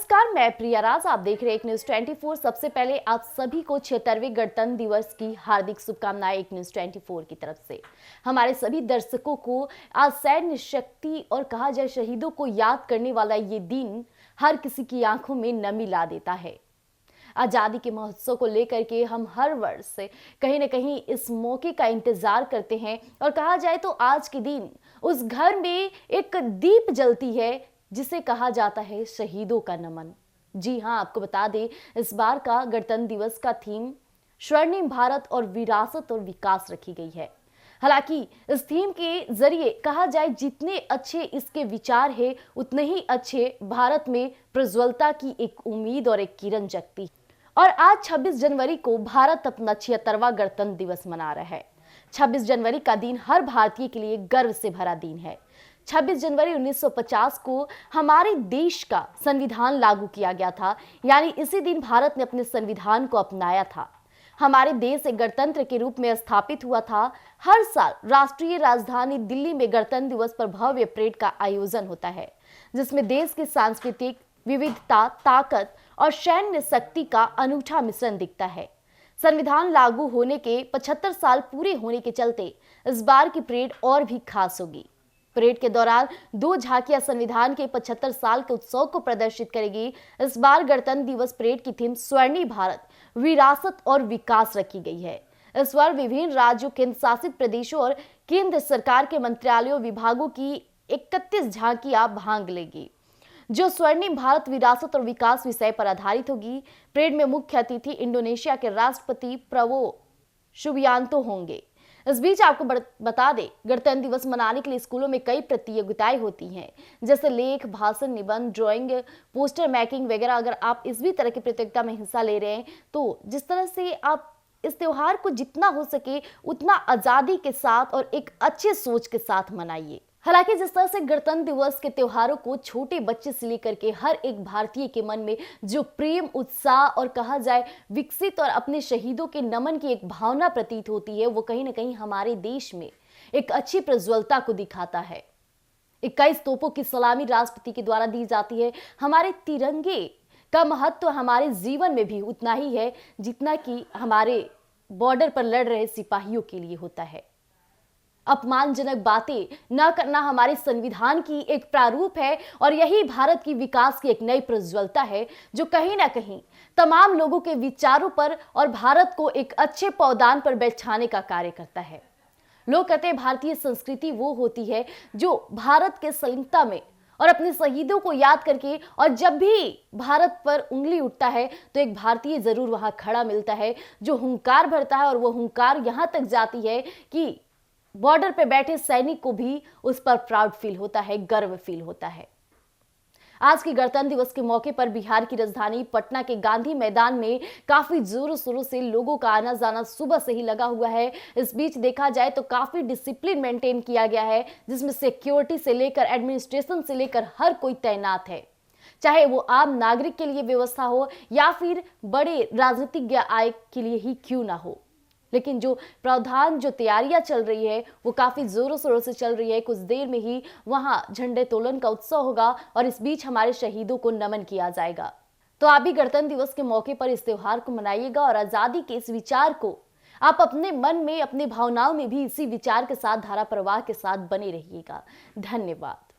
नमस्कार, मैं प्रिया राज। आप देख रहे हैं एक न्यूज 24। सबसे पहले आप सभी को 76वें गणतंत्र दिवस की हार्दिक शुभकामनाएं एक न्यूज 24 की तरफ से। हमारे सभी दर्शकों को आज सैन्य शक्ति और कहा जाए शहीदों को याद करने वाला ये दिन हर किसी की आंखों में नमी ला देता है। आजादी के महोत्सव को लेकर के हम हर वर्ष से कहीं न कहीं इस मौके का इंतजार करते हैं और कहा जाए तो आज के दिन उस घर में एक दीप जलती है जिसे कहा जाता है शहीदों का नमन। जी हां, आपको बता दें इस बार का गणतंत्र दिवस का थीम स्वर्णिम भारत और विरासत और विकास रखी गई है। हालांकि इस थीम के जरिए कहा जाए जितने अच्छे इसके विचार है उतने ही अच्छे भारत में प्रज्वलता की एक उम्मीद और एक किरण जगती। और आज 26 जनवरी को भारत अपना 76वां गणतंत्र दिवस मना रहा है। 26 जनवरी का दिन हर भारतीय के लिए गर्व से भरा दिन है। 26 जनवरी 1950 को हमारे देश का संविधान लागू किया गया था, यानी इसी दिन भारत ने अपने संविधान को अपनाया था। हमारे देश एक गणतंत्र के रूप में स्थापित हुआ था। हर साल राष्ट्रीय राजधानी दिल्ली में गणतंत्र दिवस पर भव्य परेड का आयोजन होता है, जिसमें देश की सांस्कृतिक विविधता, ताकत और सैन्य शक्ति का अनूठा मिश्रण दिखता है। संविधान लागू होने के 75 साल पूरे होने के चलते इस बार की परेड और भी खास होगी। परेड के दौरान 2 झांकियां संविधान के 75 साल के उत्सव को प्रदर्शित करेगी। इस बार गणतंत्र दिवस परेड की थीम स्वर्णिम भारत, विरासत और विकास रखी गई है। इस बार विभिन्न राज्यों, केंद्र शासित प्रदेशों और केंद्र सरकार के मंत्रालयों, विभागों की 31 झांकियां भाग लेगी, जो स्वर्णिम भारत, विरासत और विकास विषय पर आधारित होगी। परेड में मुख्य अतिथि इंडोनेशिया के राष्ट्रपति प्रबोवो सुबियांतो होंगे। इस बीच आपको बता दें, गणतंत्र दिवस मनाने के लिए स्कूलों में कई प्रतियोगिताएं होती हैं, जैसे लेख, भाषण, निबंध, ड्राइंग, पोस्टर मेकिंग वगैरह। अगर आप इस भी तरह की प्रतियोगिता में हिस्सा ले रहे हैं तो जिस तरह से आप इस त्योहार को जितना हो सके उतना आजादी के साथ और एक अच्छे सोच के साथ मनाइए। हालांकि जिस तरह से गणतंत्र दिवस के त्योहारों को छोटे बच्चे से लेकर के हर एक भारतीय के मन में जो प्रेम, उत्साह और कहा जाए विकसित और अपने शहीदों के नमन की एक भावना प्रतीत होती है, वो कहीं ना कहीं हमारे देश में एक अच्छी प्रज्वलता को दिखाता है। 21 तोपों की सलामी राष्ट्रपति के द्वारा दी जाती है। हमारे तिरंगे का महत्व हमारे जीवन में भी उतना ही है जितना कि हमारे बॉर्डर पर लड़ रहे सिपाहियों के लिए होता है। अपमानजनक बातें न करना हमारे संविधान की एक प्रारूप है और यही भारत की विकास की एक नई प्रज्वलता है, जो कहीं ना कहीं तमाम लोगों के विचारों पर और भारत को एक अच्छे पौधान पर बैठाने का कार्य करता है। लोग कहते हैं भारतीय संस्कृति वो होती है जो भारत के संलिप्तता में और अपने शहीदों को याद करके, और जब भी भारत पर उंगली उठता है तो एक भारतीय जरूर वहां खड़ा मिलता है जो हुंकार भरता है, और वो हुंकार यहां तक जाती है कि बॉर्डर पे बैठे सैनिक को भी उस पर प्राउड फील होता है, गर्व फील होता है। आज के गणतंत्र दिवस के मौके पर बिहार की राजधानी पटना के गांधी मैदान में काफी जोरों शोरों से लोगों का आना जाना सुबह से ही लगा हुआ है। इस बीच देखा जाए तो काफी डिसिप्लिन मेंटेन किया गया है, जिसमें सिक्योरिटी से लेकर एडमिनिस्ट्रेशन से लेकर हर कोई तैनात है, चाहे वो आम नागरिक के लिए व्यवस्था हो या फिर बड़े राजनीतिज्ञ आय के लिए ही क्यों ना हो। लेकिन जो प्रावधान, जो तैयारियां चल रही है वो काफी जोरों शोरों से चल रही है। कुछ देर में ही वहां झंडे तोलन का उत्सव होगा और इस बीच हमारे शहीदों को नमन किया जाएगा। तो आप भी गणतंत्र दिवस के मौके पर इस त्योहार को मनाइएगा और आजादी के इस विचार को आप अपने मन में, अपने भावनाओं में भी इसी विचार के साथ, धारा प्रवाह के साथ बने रहिएगा। धन्यवाद।